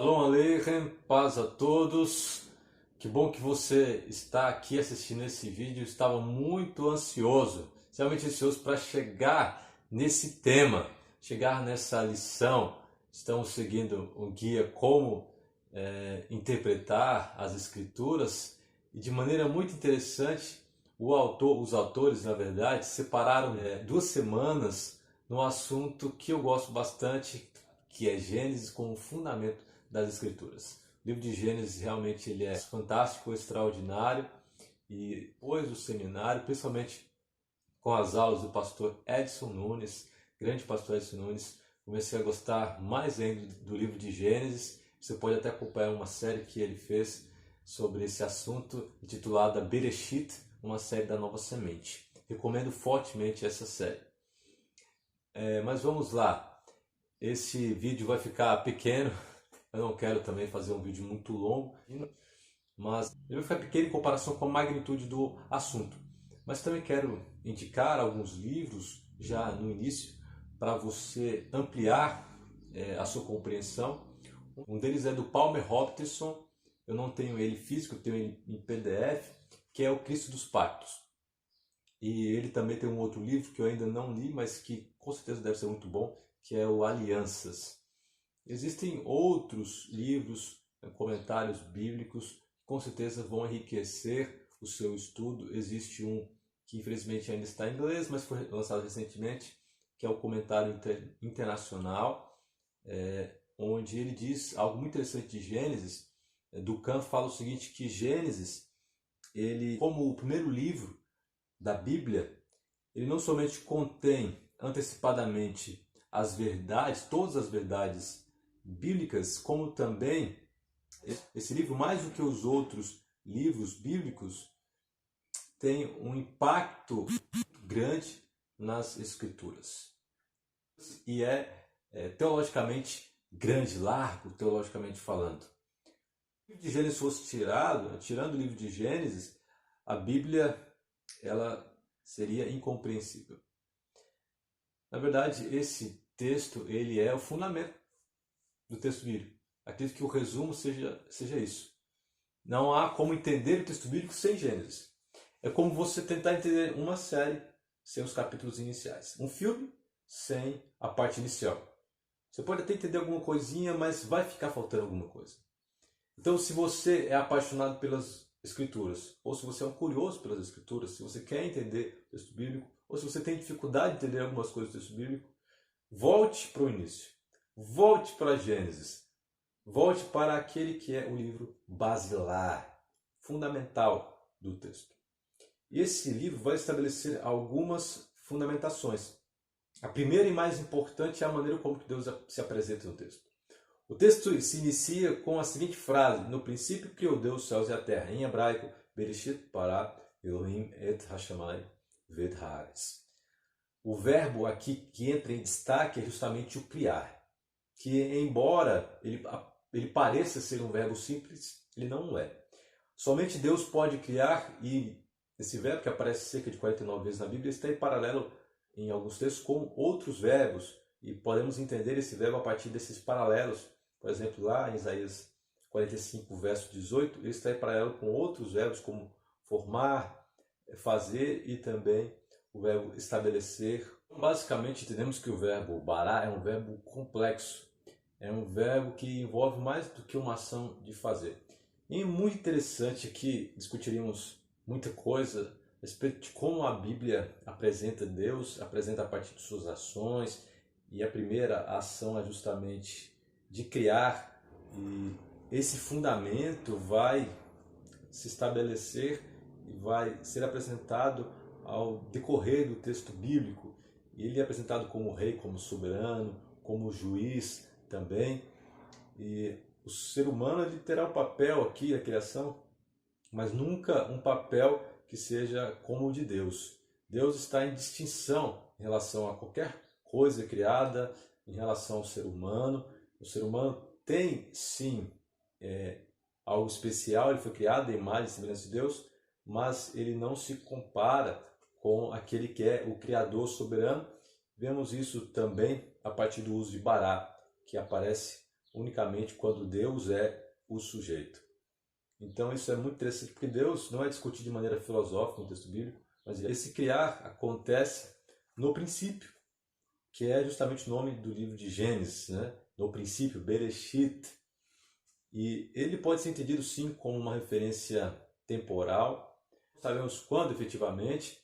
Shalom Aleichem, paz a todos. Que bom que você está aqui assistindo esse vídeo. Eu estava muito ansioso, realmente ansioso para chegar nesse tema, chegar nessa lição. Estamos seguindo um guia como interpretar as escrituras e de maneira muito interessante os autores, na verdade, separaram 2 semanas no assunto que eu gosto bastante, que é Gênesis como fundamento das Escrituras. O livro de Gênesis realmente ele é fantástico, extraordinário, e depois do seminário, principalmente com as aulas do pastor Edson Nunes, grande pastor Edson Nunes, comecei a gostar mais ainda do livro de Gênesis. Você pode até acompanhar uma série que ele fez sobre esse assunto, intitulada Bereshit, uma série da Nova Semente. Recomendo fortemente essa série. Mas vamos lá, esse vídeo vai ficar pequeno. Eu não quero também fazer um vídeo muito longo, mas ele vai ficar pequeno em comparação com a magnitude do assunto. Mas também quero indicar alguns livros já no início para você ampliar a sua compreensão. Um deles é do Palmer Hopkinson. Eu não tenho ele físico, eu tenho ele em PDF, que é o Cristo dos Pactos. E ele também tem um outro livro que eu ainda não li, mas que com certeza deve ser muito bom, que é o Alianças. Existem outros livros, comentários bíblicos, que com certeza vão enriquecer o seu estudo. Existe um que infelizmente ainda está em inglês, mas foi lançado recentemente, que é o Comentário Internacional, onde ele diz algo muito interessante de Gênesis. Dukan fala o seguinte, que Gênesis, ele, como o primeiro livro da Bíblia, ele não somente contém antecipadamente as verdades, todas as verdades bíblicas, como também esse livro, mais do que os outros livros bíblicos, tem um impacto grande nas Escrituras. E teologicamente grande, largo, teologicamente falando. Se o livro de Gênesis fosse tirando o livro de Gênesis, a Bíblia ela seria incompreensível. Na verdade, esse texto ele é o fundamento do texto bíblico. Acredito que o resumo seja isso. Não há como entender o texto bíblico sem Gênesis. É como você tentar entender uma série sem os capítulos iniciais. Um filme sem a parte inicial. Você pode até entender alguma coisinha, mas vai ficar faltando alguma coisa. Então, se você é apaixonado pelas Escrituras, ou se você é um curioso pelas Escrituras, se você quer entender o texto bíblico, ou se você tem dificuldade de entender algumas coisas do texto bíblico, volte para o início. Volte para Gênesis. Volte para aquele que é o livro basilar, fundamental do texto. E esse livro vai estabelecer algumas fundamentações. A primeira e mais importante é a maneira como Deus se apresenta no texto. O texto se inicia com a seguinte frase: no princípio criou Deus os céus e a terra. Em hebraico, Bereshit bara Elohim et hashamayim v'et haaretz. O verbo aqui que entra em destaque é justamente o criar, que embora ele pareça ser um verbo simples, ele não é. Somente Deus pode criar, e esse verbo, que aparece cerca de 49 vezes na Bíblia, está em paralelo em alguns textos com outros verbos, e podemos entender esse verbo a partir desses paralelos. Por exemplo, lá em Isaías 45, verso 18, ele está em paralelo com outros verbos como formar, fazer e também o verbo estabelecer. Basicamente, entendemos que o verbo bará é um verbo complexo. É um verbo que envolve mais do que uma ação de fazer. E é muito interessante aqui, discutiríamos muita coisa a respeito de como a Bíblia apresenta Deus, apresenta a partir de suas ações. E a primeira ação é justamente de criar. E esse fundamento vai se estabelecer e vai ser apresentado ao decorrer do texto bíblico. Ele é apresentado como rei, como soberano, como juiz também. E o ser humano ele terá um papel aqui na criação, mas nunca um papel que seja como o de Deus. Deus está em distinção em relação a qualquer coisa criada, em relação ao ser humano. O ser humano tem sim algo especial, ele foi criado à imagem e semelhança de Deus, mas ele não se compara com aquele que é o Criador soberano. Vemos isso também a partir do uso de bará, que aparece unicamente quando Deus é o sujeito. Então isso é muito interessante, porque Deus não é discutido de maneira filosófica no texto bíblico, mas esse criar acontece no princípio, que é justamente o nome do livro de Gênesis, né? No princípio, Bereshit. E ele pode ser entendido sim como uma referência temporal, sabemos quando efetivamente,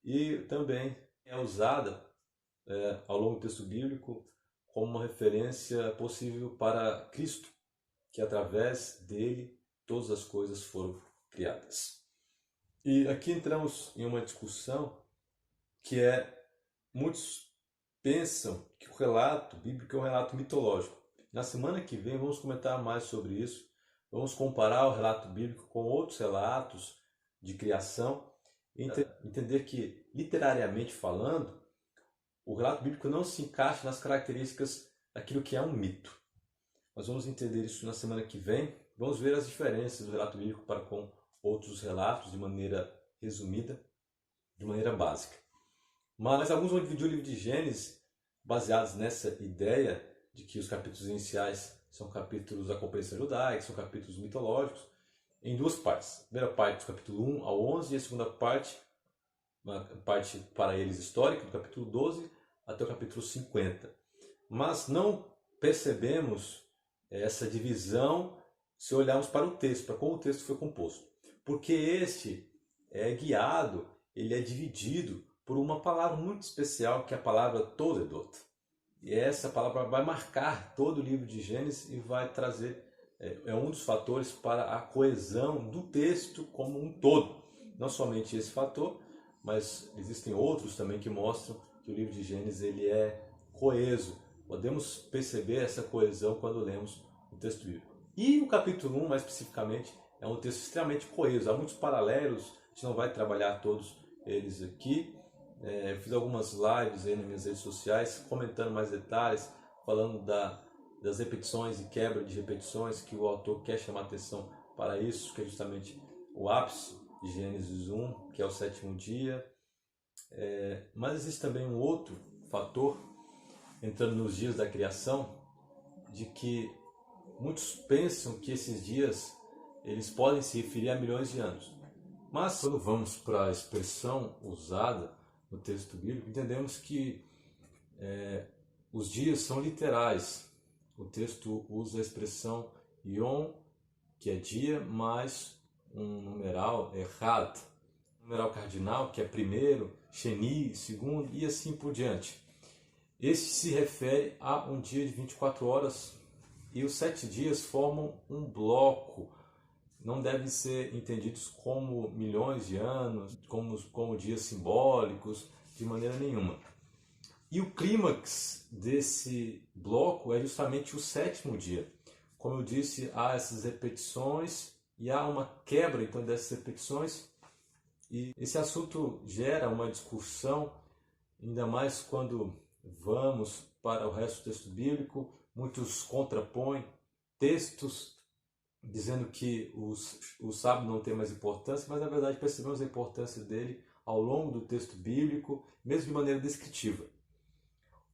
e também é usada ao longo do texto bíblico como uma referência possível para Cristo, que através dele todas as coisas foram criadas. E aqui entramos em uma discussão que muitos pensam que o relato bíblico é um relato mitológico. Na semana que vem vamos comentar mais sobre isso, vamos comparar o relato bíblico com outros relatos de criação e entender que, literariamente falando, o relato bíblico não se encaixa nas características daquilo que é um mito. Nós vamos entender isso na semana que vem. Vamos ver as diferenças do relato bíblico para com outros relatos de maneira resumida, de maneira básica. Mas alguns vão dividir o livro de Gênesis baseados nessa ideia de que os capítulos iniciais são capítulos da compreensão judaica, são capítulos mitológicos, em duas partes. A primeira parte do capítulo 1 ao 11 e a segunda parte, uma parte para eles histórica, do capítulo 12 até o capítulo 50. Mas não percebemos essa divisão se olharmos para o texto, para como o texto foi composto. Porque este é guiado, ele é dividido por uma palavra muito especial, que é a palavra Toledot. E essa palavra vai marcar todo o livro de Gênesis e vai trazer, é um dos fatores para a coesão do texto como um todo. Não somente esse fator, mas existem outros também que mostram que o livro de Gênesis ele é coeso. Podemos perceber essa coesão quando lemos o texto bíblico. E o capítulo 1, mais especificamente, é um texto extremamente coeso. Há muitos paralelos, a gente não vai trabalhar todos eles aqui. Eu fiz algumas lives aí nas minhas redes sociais, comentando mais detalhes, falando das repetições e quebra de repetições, que o autor quer chamar atenção para isso, que é justamente o ápice de Gênesis 1, que é o sétimo dia. Mas existe também um outro fator, entrando nos dias da criação, de que muitos pensam que esses dias eles podem se referir a milhões de anos. Mas quando vamos para a expressão usada no texto bíblico, entendemos que os dias são literais. O texto usa a expressão Yom, que é dia, mais um numeral Echad, numeral cardinal, que é primeiro, Sheni, segundo e assim por diante. Este se refere a um dia de 24 horas e os 7 dias formam um bloco. Não devem ser entendidos como milhões de anos, como dias simbólicos, de maneira nenhuma. E o clímax desse bloco é justamente o sétimo dia. Como eu disse, há essas repetições e há uma quebra então dessas repetições. E esse assunto gera uma discussão, ainda mais quando vamos para o resto do texto bíblico. Muitos contrapõem textos dizendo que o sábado não tem mais importância, mas na verdade percebemos a importância dele ao longo do texto bíblico, mesmo de maneira descritiva.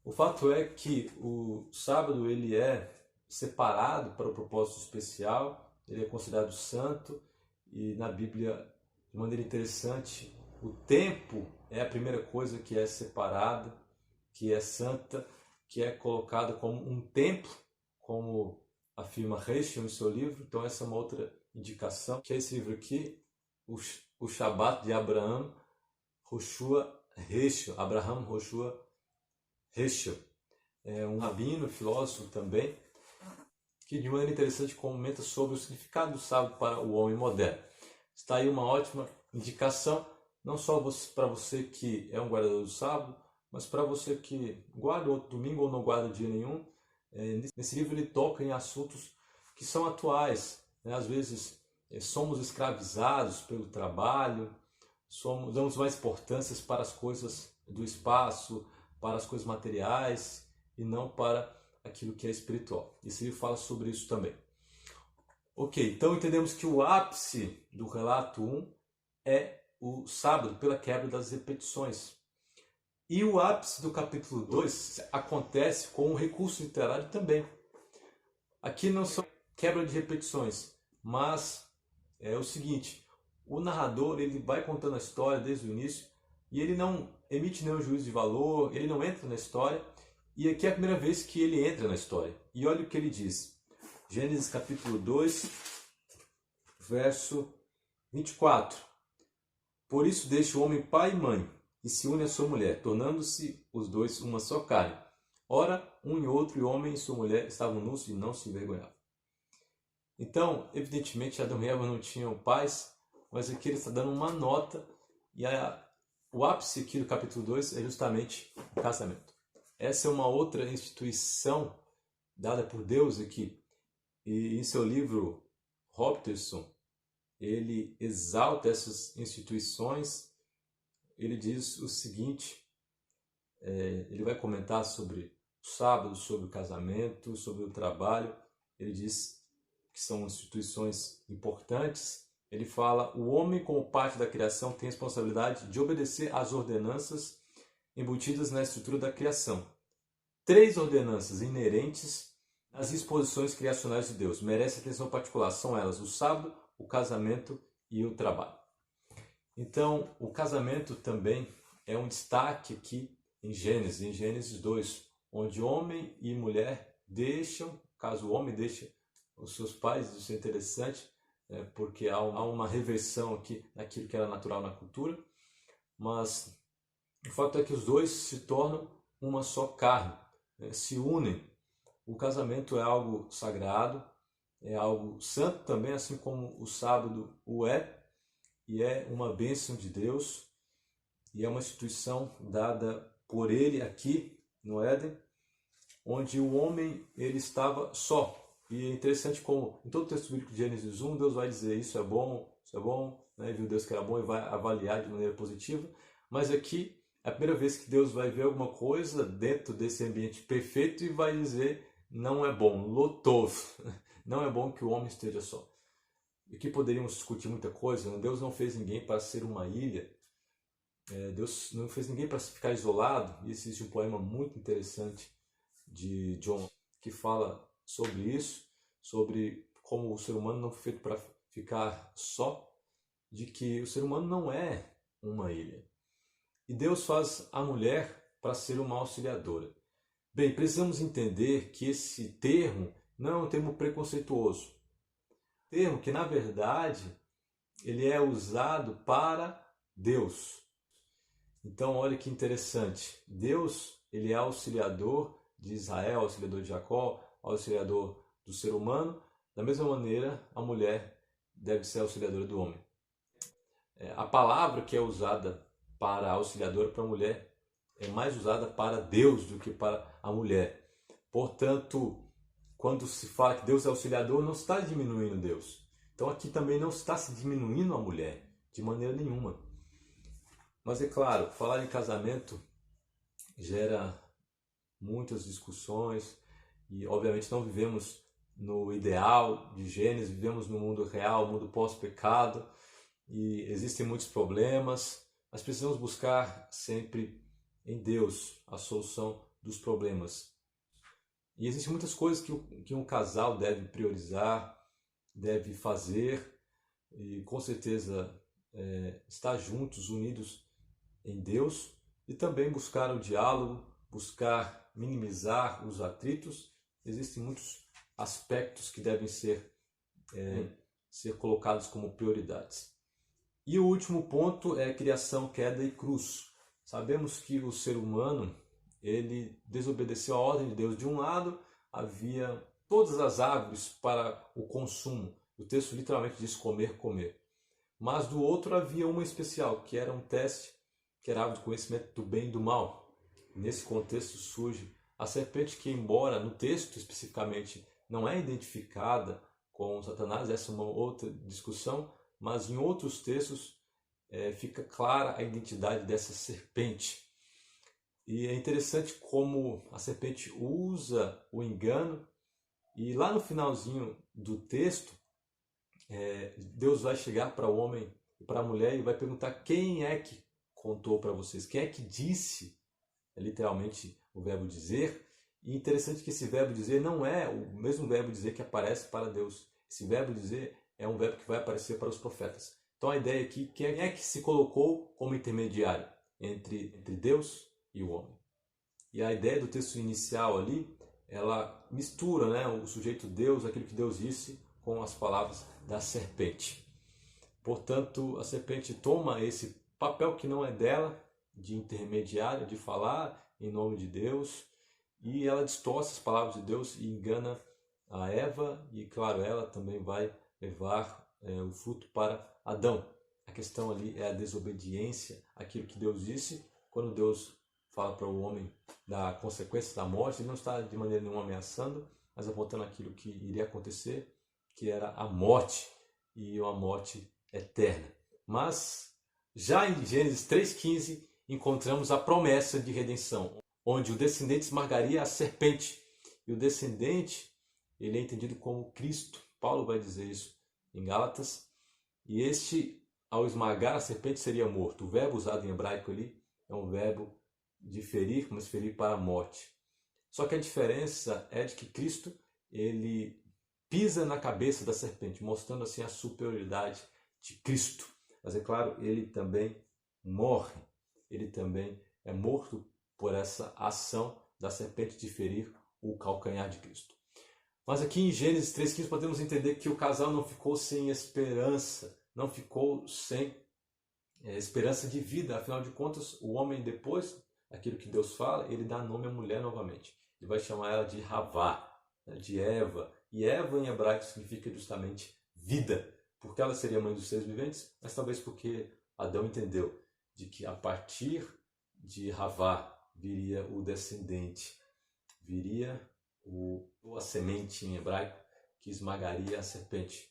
O fato é que o sábado ele é separado para um propósito especial, ele é considerado santo e na Bíblia, de maneira interessante, o tempo é a primeira coisa que é separada, que é santa, que é colocada como um templo, como afirma Heschel no seu livro. Então essa é uma outra indicação, que é esse livro aqui, o Shabat de Abraham Joshua Heschel. Abraham Joshua Heschel é um rabino, filósofo também, que de maneira interessante comenta sobre o significado do sábado para o homem moderno. Está aí uma ótima indicação, não só para você que é um guardador do sábado, mas para você que guarda outro domingo ou não guarda dia nenhum. Nesse livro ele toca em assuntos que são atuais. Às vezes somos escravizados pelo trabalho, damos mais importância para as coisas do espaço, para as coisas materiais e não para aquilo que é espiritual. Esse livro fala sobre isso também. Ok, então entendemos que o ápice do relato 1 é o sábado, pela quebra das repetições. E o ápice do capítulo 2 acontece com um recurso literário também. Aqui não são quebra de repetições, mas é o seguinte, o narrador ele vai contando a história desde o início e ele não emite nenhum juízo de valor, ele não entra na história, e aqui é a primeira vez que ele entra na história. E olha o que ele diz. Gênesis capítulo 2, verso 24. Por isso deixa o homem pai e mãe, e se une à sua mulher, tornando-se os dois uma só carne. Ora, um e outro, e o homem e sua mulher, estavam nus e não se envergonhavam. Então, evidentemente, Adão e Eva não tinham pais, mas aqui ele está dando uma nota, e o ápice aqui do capítulo 2 é justamente o casamento. Essa é uma outra instituição dada por Deus aqui. E em seu livro, Robertson, ele exalta essas instituições. Ele diz o seguinte, ele vai comentar sobre o sábado, sobre o casamento, sobre o trabalho. Ele diz que são instituições importantes. Ele fala, o homem como parte da criação tem a responsabilidade de obedecer às ordenanças embutidas na estrutura da criação. 3 ordenanças inerentes às disposições criacionais de Deus merecem atenção particular. São elas o sábado, o casamento e o trabalho. Então, o casamento também é um destaque aqui em Gênesis 2, onde homem e mulher deixam, caso o homem deixe os seus pais, isso é interessante, porque há uma reversão aqui naquilo que era natural na cultura, mas o fato é que os dois se tornam uma só carne, se unem. O casamento é algo sagrado, é algo santo também, assim como o sábado o é, e é uma bênção de Deus, e é uma instituição dada por ele aqui no Éden, onde o homem ele estava só. E é interessante como em todo o texto bíblico de Gênesis 1, Deus vai dizer isso é bom, né? Viu Deus que era bom e vai avaliar de maneira positiva, mas aqui é a primeira vez que Deus vai ver alguma coisa dentro desse ambiente perfeito e vai dizer não é bom, lotov, não é bom que o homem esteja só. E aqui poderíamos discutir muita coisa, Deus não fez ninguém para ser uma ilha, Deus não fez ninguém para ficar isolado, e existe um poema muito interessante de John que fala sobre isso, sobre como o ser humano não foi feito para ficar só, de que o ser humano não é uma ilha. E Deus faz a mulher para ser uma auxiliadora. Bem, precisamos entender que esse termo não é um termo preconceituoso. Termo que, na verdade, ele é usado para Deus. Então, olha que interessante. Deus, ele é auxiliador de Israel, auxiliador de Jacó, auxiliador do ser humano. Da mesma maneira, a mulher deve ser auxiliadora do homem. A palavra que é usada para auxiliadora para a mulher é mais usada para Deus do que para a mulher. Portanto, quando se fala que Deus é auxiliador, não está diminuindo Deus. Então aqui também não está se diminuindo a mulher, de maneira nenhuma. Mas é claro, falar em casamento gera muitas discussões e obviamente não vivemos no ideal de Gênesis, vivemos no mundo real, mundo pós-pecado, e existem muitos problemas, mas precisamos buscar sempre em Deus a solução dos problemas. E existem muitas coisas que um casal deve priorizar, deve fazer, e com certeza estar juntos, unidos em Deus, e também buscar o diálogo, buscar minimizar os atritos. Existem muitos aspectos que devem ser colocados como prioridades. E o último ponto é criação, queda e cruz. Sabemos que o ser humano ele desobedeceu a ordem de Deus. De um lado havia todas as árvores para o consumo. O texto literalmente diz comer, comer. Mas do outro havia uma especial, que era um teste, que era a árvore do conhecimento do bem e do mal. Nesse contexto surge a serpente que, embora no texto especificamente não é identificada com Satanás, essa é uma outra discussão, mas em outros textos fica clara a identidade dessa serpente. E é interessante como a serpente usa o engano, e lá no finalzinho do texto, Deus vai chegar para o homem e para a mulher e vai perguntar quem é que contou para vocês, quem é que disse, literalmente o verbo dizer, E interessante que esse verbo dizer não é o mesmo verbo dizer que aparece para Deus. Esse verbo dizer é um verbo que vai aparecer para os profetas. Então a ideia aqui, quem é que se colocou como intermediário entre Deus e o homem? E a ideia do texto inicial ali, ela mistura, né, o sujeito Deus, aquilo que Deus disse, com as palavras da serpente. Portanto, a serpente toma esse papel que não é dela, de intermediária, de falar em nome de Deus, e ela distorce as palavras de Deus e engana a Eva, e claro, ela também vai levar o fruto para Adão. A questão ali é a desobediência àquilo que Deus disse. Quando Deus fala para o homem da consequência da morte, ele não está de maneira nenhuma ameaçando, mas apontando aquilo que iria acontecer, que era a morte, e uma morte eterna. Mas já em Gênesis 3,15 encontramos a promessa de redenção, onde o descendente esmagaria a serpente. E o descendente, ele é entendido como Cristo. Paulo vai dizer isso em Gálatas. E este, ao esmagar a serpente, seria morto. O verbo usado em hebraico ali é um verbo de ferir, mas ferir para a morte. Só que a diferença é de que Cristo, ele pisa na cabeça da serpente, mostrando assim a superioridade de Cristo. Mas é claro, ele também morre. Ele também é morto por essa ação da serpente de ferir o calcanhar de Cristo. Mas aqui em Gênesis 3,15 podemos entender que o casal não ficou sem esperança, não ficou sem esperança de vida. Afinal de contas, o homem, depois daquilo que Deus fala, ele dá nome à mulher novamente. Ele vai chamar ela de Havá, de Eva. E Eva em hebraico significa justamente vida, porque ela seria mãe dos seres viventes, mas talvez porque Adão entendeu de que a partir de Havá viria o descendente, viria a semente em hebraico que esmagaria a serpente.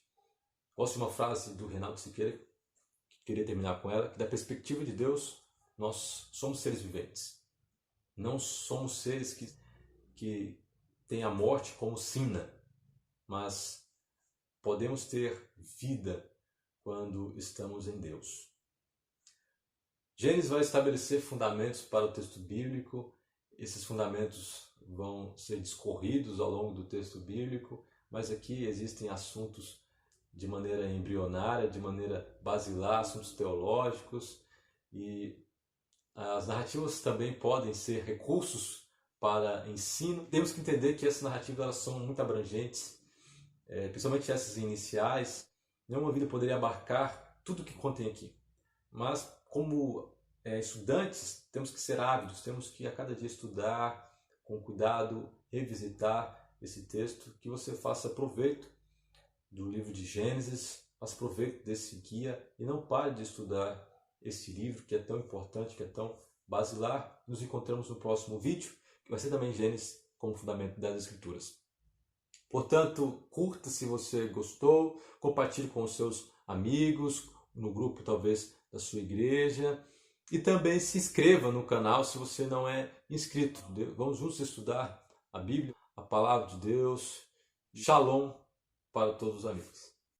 Gosto de uma frase do Reinaldo Siqueira, que queria terminar com ela, que da perspectiva de Deus, nós somos seres viventes. Não somos seres que têm a morte como sina, mas podemos ter vida quando estamos em Deus. Gênesis vai estabelecer fundamentos para o texto bíblico. Esses fundamentos vão ser discorridos ao longo do texto bíblico, mas aqui existem assuntos de maneira embrionária, de maneira basilar, assuntos teológicos, e as narrativas também podem ser recursos para ensino. Temos que entender que essas narrativas elas são muito abrangentes, principalmente essas iniciais. Nenhuma vida poderia abarcar tudo que contém aqui, mas como estudantes, temos que ser ávidos, temos que a cada dia estudar com cuidado, revisitar esse texto, que você faça proveito do livro de Gênesis, faça proveito desse guia e não pare de estudar esse livro que é tão importante, que é tão basilar. Nos encontramos no próximo vídeo, que vai ser também Gênesis como fundamento das Escrituras. Portanto, curta se você gostou, compartilhe com os seus amigos, no grupo talvez da sua igreja, e também se inscreva no canal se você não é inscrito. Vamos juntos estudar a Bíblia, a Palavra de Deus. Shalom para todos os amigos.